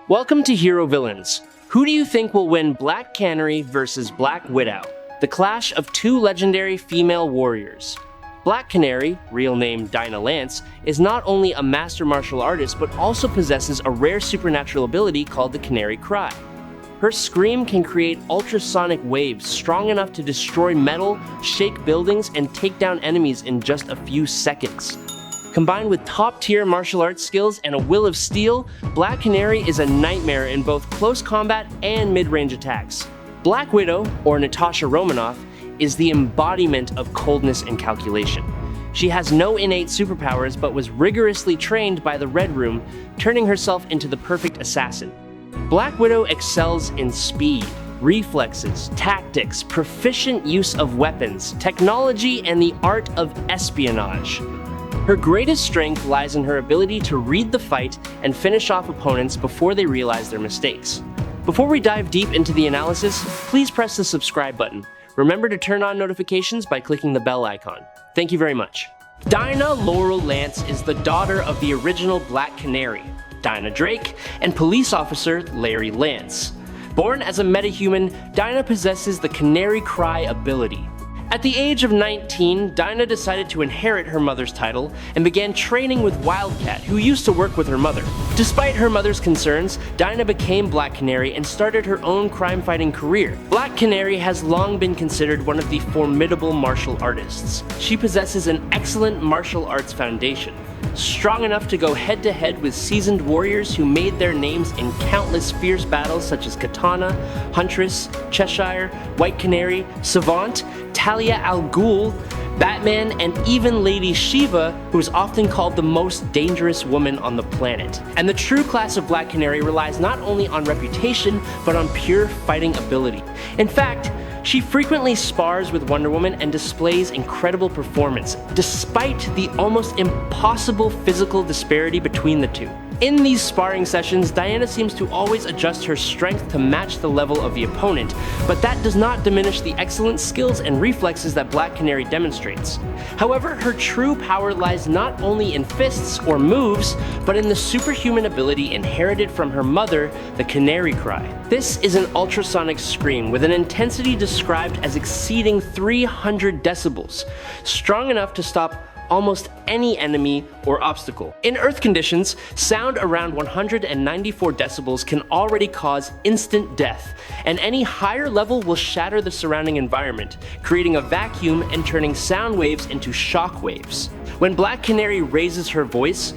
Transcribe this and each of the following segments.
Welcome to Hero Villains. Who do you think will win Black Canary versus Black Widow? The clash of two legendary female warriors. Black Canary, real name Dinah Lance, is not only a master martial artist but also possesses a rare supernatural ability called the Canary Cry. Her scream can create ultrasonic waves strong enough to destroy metal, shake buildings, and take down enemies in just a few seconds. Combined with top-tier martial arts skills and a will of steel, Black Canary is a nightmare in both close combat and mid-range attacks. Black Widow, or Natasha Romanoff, is the embodiment of coldness and calculation. She has no innate superpowers but was rigorously trained by the Red Room, turning herself into the perfect assassin. Black Widow excels in speed, reflexes, tactics, proficient use of weapons, technology, and the art of espionage. Her greatest strength lies in her ability to read the fight and finish off opponents before they realize their mistakes. Before we dive deep into the analysis, please press the subscribe button. Remember to turn on notifications by clicking the bell icon. Thank you very much. Dinah Lance is the daughter of the original Black Canary, Dinah Drake, and police officer Larry Lance. Born as a metahuman, Dinah possesses the Canary Cry ability. At the age of 19, Dinah decided to inherit her mother's title and began training with Wildcat, who used to work with her mother. Despite her mother's concerns, Dinah became Black Canary and started her own crime-fighting career. Black Canary has long been considered one of the formidable martial artists. She possesses an excellent martial arts foundation, strong enough to go head-to-head with seasoned warriors who made their names in countless fierce battles such as Katana, Huntress, Cheshire, White Canary, Savant, Talia al Ghul, Batman, and even Lady Shiva, who is often called the most dangerous woman on the planet. And the true class of Black Canary relies not only on reputation, but on pure fighting ability. In fact, she frequently spars with Wonder Woman and displays incredible performance, despite the almost impossible physical disparity between the two. In these sparring sessions, Diana seems to always adjust her strength to match the level of the opponent, but that does not diminish the excellent skills and reflexes that Black Canary demonstrates. However, her true power lies not only in fists or moves, but in the superhuman ability inherited from her mother, the Canary Cry. This is an ultrasonic scream with an intensity described as exceeding 300 decibels, strong enough to stop almost any enemy or obstacle. In Earth conditions, sound around 194 decibels can already cause instant death, and any higher level will shatter the surrounding environment, creating a vacuum and turning sound waves into shock waves. When Black Canary raises her voice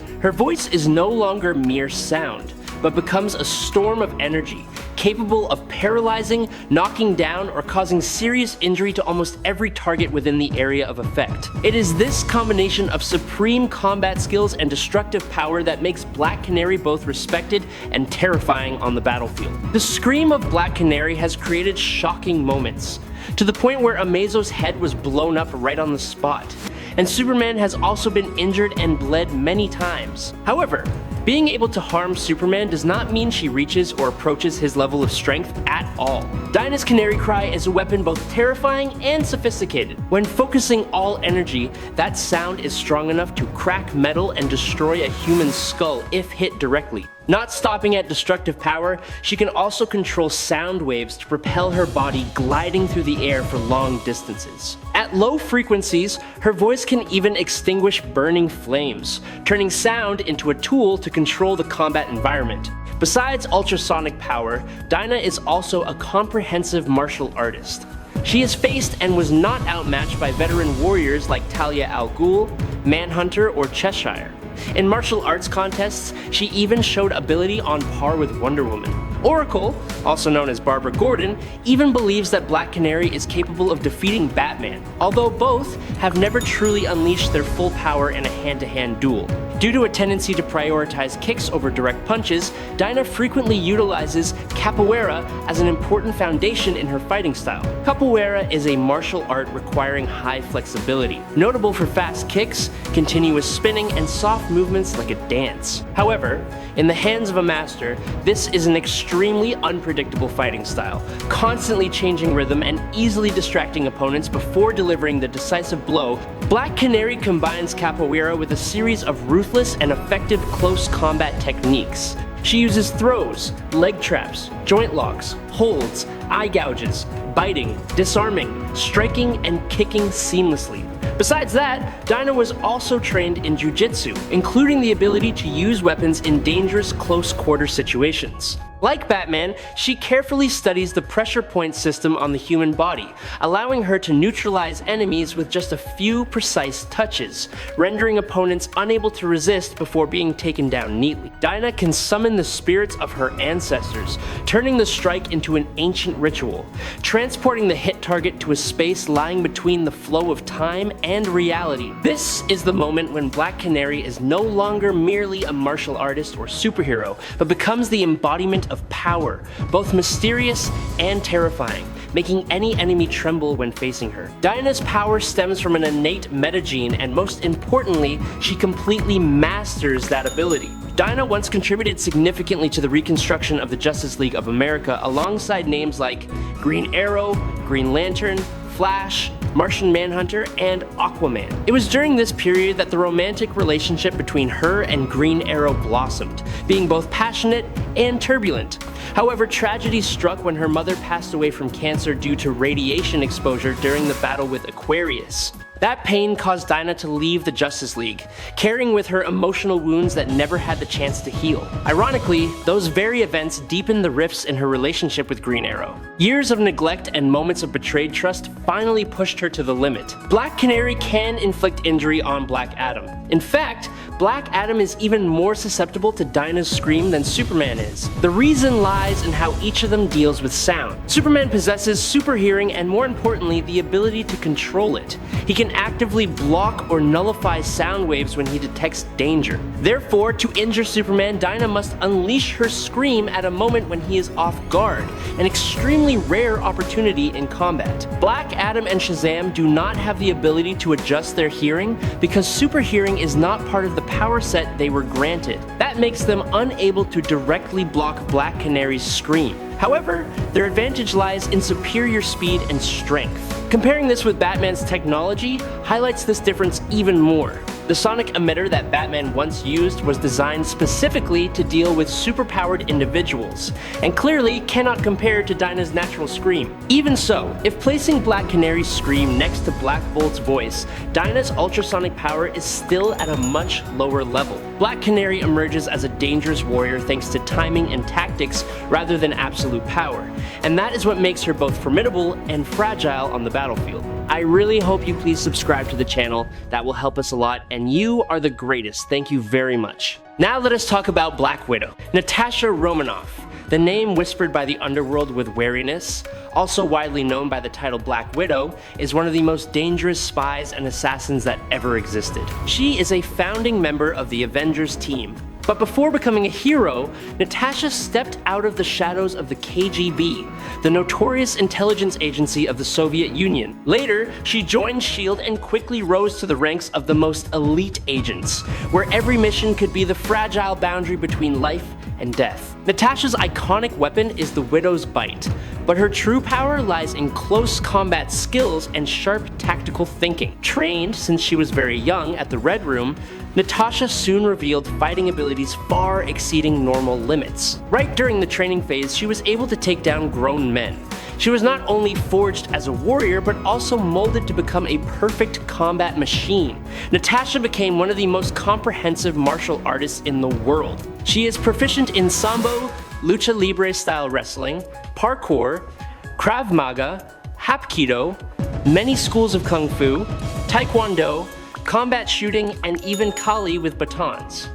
is no longer mere sound, but becomes a storm of energy, capable of paralyzing, knocking down, or causing serious injury to almost every target within the area of effect. It is this combination of supreme combat skills and destructive power that makes Black Canary both respected and terrifying on the battlefield. The scream of Black Canary has created shocking moments, to the point where Amazo's head was blown up right on the spot. And Superman has also been injured and bled many times. However, being able to harm Superman does not mean she reaches or approaches his level of strength at all. Dinah's Canary Cry is a weapon both terrifying and sophisticated. When focusing all energy, that sound is strong enough to crack metal and destroy a human skull if hit directly. Not stopping at destructive power, she can also control sound waves to propel her body gliding through the air for long distances. At low frequencies, her voice can even extinguish burning flames, turning sound into a tool to control the combat environment. Besides ultrasonic power, Dinah is also a comprehensive martial artist. She has faced and was not outmatched by veteran warriors like Talia al Ghul, Manhunter, or Cheshire. In martial arts contests, she even showed ability on par with Wonder Woman. Oracle, also known as Barbara Gordon, even believes that Black Canary is capable of defeating Batman, although both have never truly unleashed their full power in a hand-to-hand duel. Due to a tendency to prioritize kicks over direct punches, Dinah frequently utilizes capoeira as an important foundation in her fighting style. Capoeira is a martial art requiring high flexibility, notable for fast kicks, continuous spinning, and soft movements like a dance. However, in the hands of a master, this is an extremely unpredictable fighting style, constantly changing rhythm and easily distracting opponents before delivering the decisive blow. Black Canary combines capoeira with a series of ruthless and effective close combat techniques. She uses throws, leg traps, joint locks, holds, eye gouges, biting, disarming, striking, and kicking seamlessly. Besides that, Dinah was also trained in jiu-jitsu, including the ability to use weapons in dangerous close-quarter situations. Like Batman, she carefully studies the pressure point system on the human body, allowing her to neutralize enemies with just a few precise touches, rendering opponents unable to resist before being taken down neatly. Dinah can summon the spirits of her ancestors, turning the strike into an ancient ritual, transporting the hit target to a space lying between the flow of time and reality. This is the moment when Black Canary is no longer merely a martial artist or superhero, but becomes the embodiment of power, both mysterious and terrifying, making any enemy tremble when facing her. Dinah's power stems from an innate metagene, and most importantly, she completely masters that ability. Dinah once contributed significantly to the reconstruction of the Justice League of America alongside names like Green Arrow, Green Lantern, Flash, Martian Manhunter, and Aquaman. It was during this period that the romantic relationship between her and Green Arrow blossomed, being both passionate and turbulent. However, tragedy struck when her mother passed away from cancer due to radiation exposure during the battle with Aquarius. That pain caused Dinah to leave the Justice League, carrying with her emotional wounds that never had the chance to heal. Ironically, those very events deepened the rifts in her relationship with Green Arrow. Years of neglect and moments of betrayed trust finally pushed her to the limit. Black Canary can inflict injury on Black Adam. In fact, Black Adam is even more susceptible to Dinah's scream than Superman is. The reason lies in how each of them deals with sound. Superman possesses super hearing and, more importantly, the ability to control it. He can actively block or nullify sound waves when he detects danger. Therefore, to injure Superman, Dinah must unleash her scream at a moment when he is off guard, an extremely rare opportunity in combat. Black Adam and Shazam do not have the ability to adjust their hearing because super hearing is not part of the power set they were granted. That makes them unable to directly block Black Canary's scream. However, their advantage lies in superior speed and strength. Comparing this with Batman's technology highlights this difference even more. The sonic emitter that Batman once used was designed specifically to deal with superpowered individuals, and clearly cannot compare to Dinah's natural scream. Even so, if placing Black Canary's scream next to Black Bolt's voice, Dinah's ultrasonic power is still at a much lower level. Black Canary emerges as a dangerous warrior thanks to timing and tactics rather than absolute power, and that is what makes her both formidable and fragile on the battlefield. I really hope you please subscribe to the channel. That will help us a lot, and you are the greatest. Thank you very much. Now let us talk about Black Widow. Natasha Romanoff, the name whispered by the underworld with wariness, also widely known by the title Black Widow, is one of the most dangerous spies and assassins that ever existed. She is a founding member of the Avengers team. But before becoming a hero, Natasha stepped out of the shadows of the KGB, the notorious intelligence agency of the Soviet Union. Later, she joined S.H.I.E.L.D. and quickly rose to the ranks of the most elite agents, where every mission could be the fragile boundary between life and death. Natasha's iconic weapon is the Widow's Bite, but her true power lies in close combat skills and sharp tactical thinking. Trained since she was very young at the Red Room, Natasha soon revealed fighting abilities far exceeding normal limits. Right during the training phase, she was able to take down grown men. She was not only forged as a warrior, but also molded to become a perfect combat machine. Natasha became one of the most comprehensive martial artists in the world. She is proficient in Sambo, Lucha Libre style wrestling, parkour, Krav Maga, Hapkido, many schools of Kung Fu, Taekwondo, combat shooting, and even Kali with batons.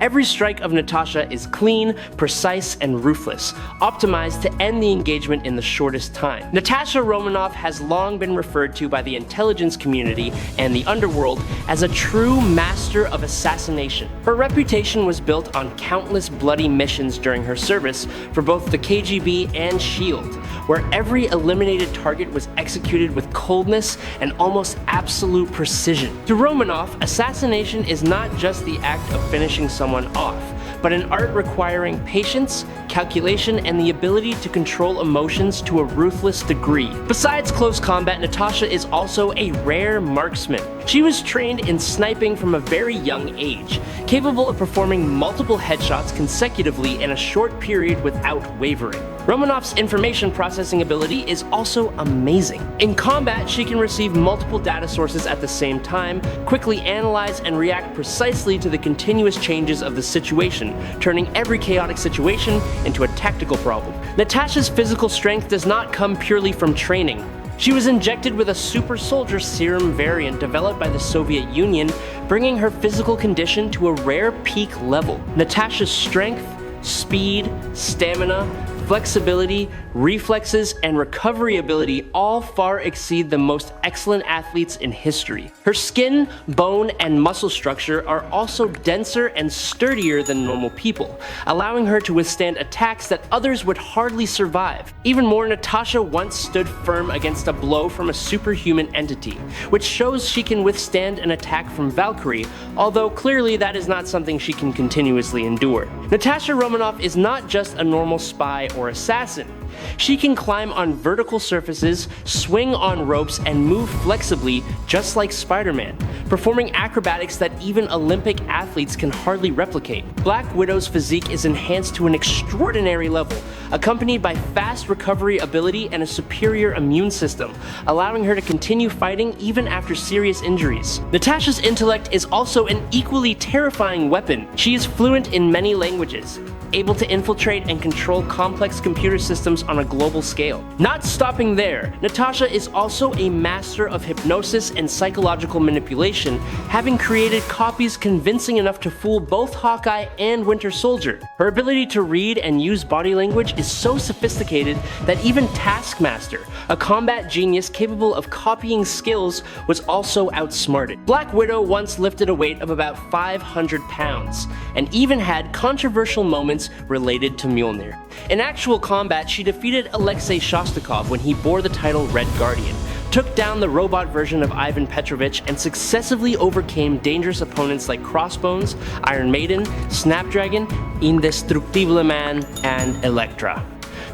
Every strike of Natasha is clean, precise, and ruthless, optimized to end the engagement in the shortest time. Natasha Romanoff has long been referred to by the intelligence community and the underworld as a true master of assassination. Her reputation was built on countless bloody missions during her service for both the KGB and S.H.I.E.L.D., where every eliminated target was executed with coldness and almost absolute precision. To Romanoff, assassination is not just the act of finishing someone off, but an art requiring patience calculation, and the ability to control emotions to a ruthless degree. Besides close combat, Natasha is also a rare marksman. She was trained in sniping from a very young age, capable of performing multiple headshots consecutively in a short period without wavering. Romanoff's information processing ability is also amazing. In combat, she can receive multiple data sources at the same time, quickly analyze and react precisely to the continuous changes of the situation, turning every chaotic situation into a tactical problem. Natasha's physical strength does not come purely from training. She was injected with a super soldier serum variant developed by the Soviet Union, bringing her physical condition to a rare peak level. Natasha's strength, speed, stamina, flexibility, reflexes, and recovery ability all far exceed the most excellent athletes in history. Her skin, bone, and muscle structure are also denser and sturdier than normal people, allowing her to withstand attacks that others would hardly survive. Even more, Natasha once stood firm against a blow from a superhuman entity, which shows she can withstand an attack from Valkyrie, although clearly that is not something she can continuously endure. Natasha Romanoff is not just a normal spy or assassin. She can climb on vertical surfaces, swing on ropes, and move flexibly just like Spider-Man, performing acrobatics that even Olympic athletes can hardly replicate. Black Widow's physique is enhanced to an extraordinary level, accompanied by fast recovery ability and a superior immune system, allowing her to continue fighting even after serious injuries. Natasha's intellect is also an equally terrifying weapon. She is fluent in many languages, able to infiltrate and control complex computer systems on a global scale. Not stopping there, Natasha is also a master of hypnosis and psychological manipulation, having created copies convincing enough to fool both Hawkeye and Winter Soldier. Her ability to read and use body language is so sophisticated that even Taskmaster, a combat genius capable of copying skills, was also outsmarted. Black Widow once lifted a weight of about 500 pounds, and even had controversial moments related to Mjolnir. In actual combat, she defeated Alexei Shostakov when he bore the title Red Guardian, took down the robot version of Ivan Petrovich, and successively overcame dangerous opponents like Crossbones, Iron Maiden, Snapdragon, Indestructible Man, and Elektra.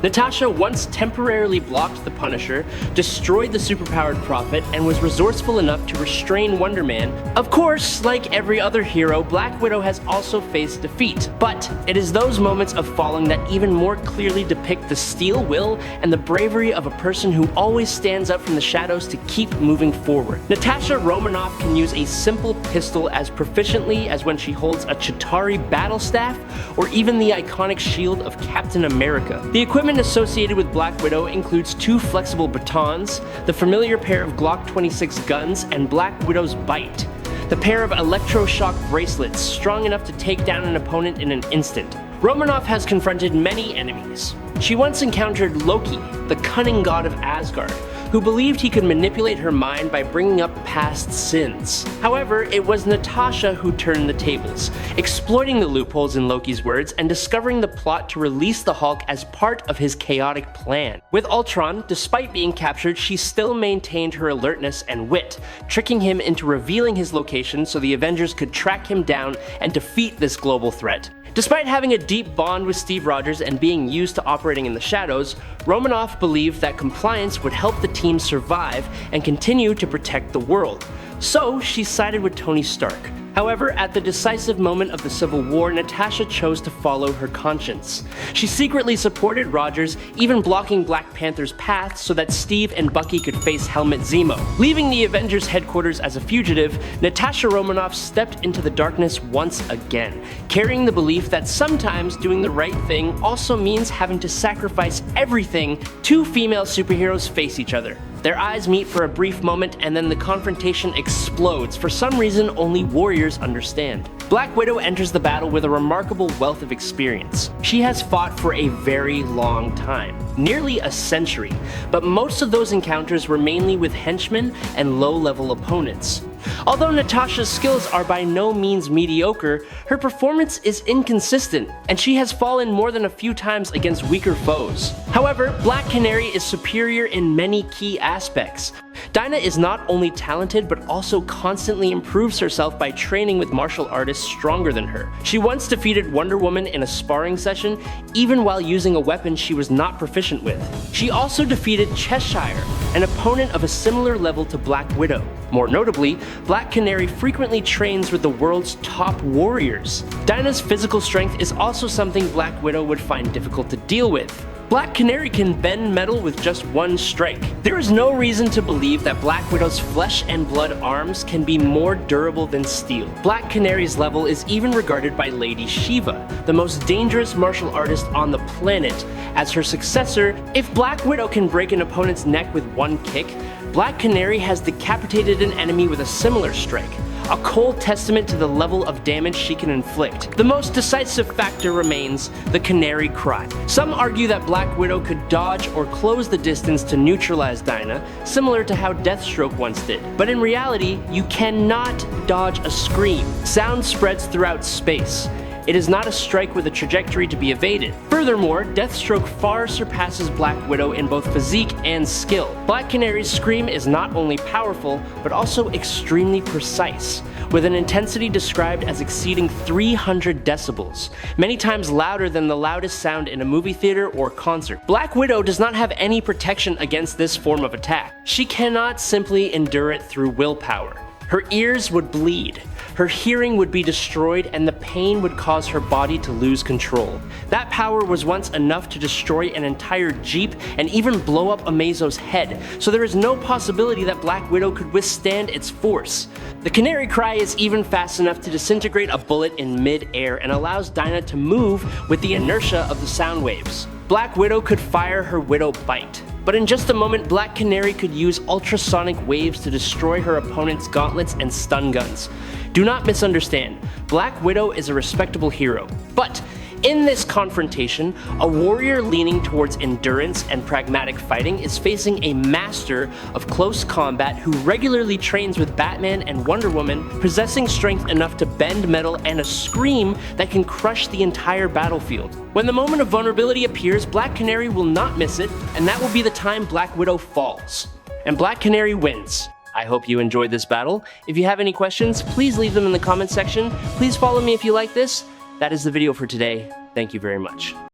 Natasha once temporarily blocked the Punisher, destroyed the superpowered Prophet, and was resourceful enough to restrain Wonder Man. Of course, like every other hero, Black Widow has also faced defeat, but it is those moments of falling that even more clearly depict the steel will and the bravery of a person who always stands up from the shadows to keep moving forward. Natasha Romanoff can use a simple pistol as proficiently as when she holds a Chitauri battle staff, or even the iconic shield of Captain America. The equipment associated with Black Widow includes 2 flexible batons, the familiar pair of Glock 26 guns, and Black Widow's Bite, the pair of electroshock bracelets strong enough to take down an opponent in an instant. Romanoff has confronted many enemies. She once encountered Loki, the cunning god of Asgard, who believed he could manipulate her mind by bringing up past sins. However, it was Natasha who turned the tables, exploiting the loopholes in Loki's words and discovering the plot to release the Hulk as part of his chaotic plan. With Ultron, despite being captured, she still maintained her alertness and wit, tricking him into revealing his location so the Avengers could track him down and defeat this global threat. Despite having a deep bond with Steve Rogers and being used to operating in the shadows, Romanoff believed that compliance would help the team survive and continue to protect the world. So she sided with Tony Stark. However, at the decisive moment of the Civil War, Natasha chose to follow her conscience. She secretly supported Rogers, even blocking Black Panther's path so that Steve and Bucky could face Helmut Zemo. Leaving the Avengers headquarters as a fugitive, Natasha Romanoff stepped into the darkness once again, carrying the belief that sometimes doing the right thing also means having to sacrifice everything. 2 female superheroes face each other. Their eyes meet for a brief moment, and then the confrontation explodes. For some reason, only warriors understand. Black Widow enters the battle with a remarkable wealth of experience. She has fought for a very long time, nearly a century, but most of those encounters were mainly with henchmen and low-level opponents. Although Natasha's skills are by no means mediocre, her performance is inconsistent, and she has fallen more than a few times against weaker foes. However, Black Canary is superior in many key aspects. Dinah is not only talented, but also constantly improves herself by training with martial artists stronger than her. She once defeated Wonder Woman in a sparring session, even while using a weapon she was not proficient with. She also defeated Cheshire, an opponent of a similar level to Black Widow. More notably, Black Canary frequently trains with the world's top warriors. Dinah's physical strength is also something Black Widow would find difficult to deal with. Black Canary can bend metal with just one strike. There is no reason to believe that Black Widow's flesh and blood arms can be more durable than steel. Black Canary's level is even regarded by Lady Shiva, the most dangerous martial artist on the planet, as her successor. If Black Widow can break an opponent's neck with one kick, Black Canary has decapitated an enemy with a similar strike, a cold testament to the level of damage she can inflict. The most decisive factor remains the Canary Cry. Some argue that Black Widow could dodge or close the distance to neutralize Dinah, similar to how Deathstroke once did. But in reality, you cannot dodge a scream. Sound spreads throughout space. It is not a strike with a trajectory to be evaded. Furthermore, Deathstroke far surpasses Black Widow in both physique and skill. Black Canary's scream is not only powerful, but also extremely precise, with an intensity described as exceeding 300 decibels, many times louder than the loudest sound in a movie theater or concert. Black Widow does not have any protection against this form of attack. She cannot simply endure it through willpower. Her ears would bleed, her hearing would be destroyed, and the pain would cause her body to lose control. That power was once enough to destroy an entire Jeep and even blow up Amazo's head, so there is no possibility that Black Widow could withstand its force. The Canary Cry is even fast enough to disintegrate a bullet in mid-air and allows Dinah to move with the inertia of the sound waves. Black Widow could fire her Widow Bite, but in just a moment, Black Canary could use ultrasonic waves to destroy her opponent's gauntlets and stun guns. Do not misunderstand, Black Widow is a respectable hero, but in this confrontation, a warrior leaning towards endurance and pragmatic fighting is facing a master of close combat who regularly trains with Batman and Wonder Woman, possessing strength enough to bend metal and a scream that can crush the entire battlefield. When the moment of vulnerability appears, Black Canary will not miss it, and that will be the time Black Widow falls. And Black Canary wins. I hope you enjoyed this battle. If you have any questions, please leave them in the comments section. Please follow me if you like this. That is the video for today. Thank you very much.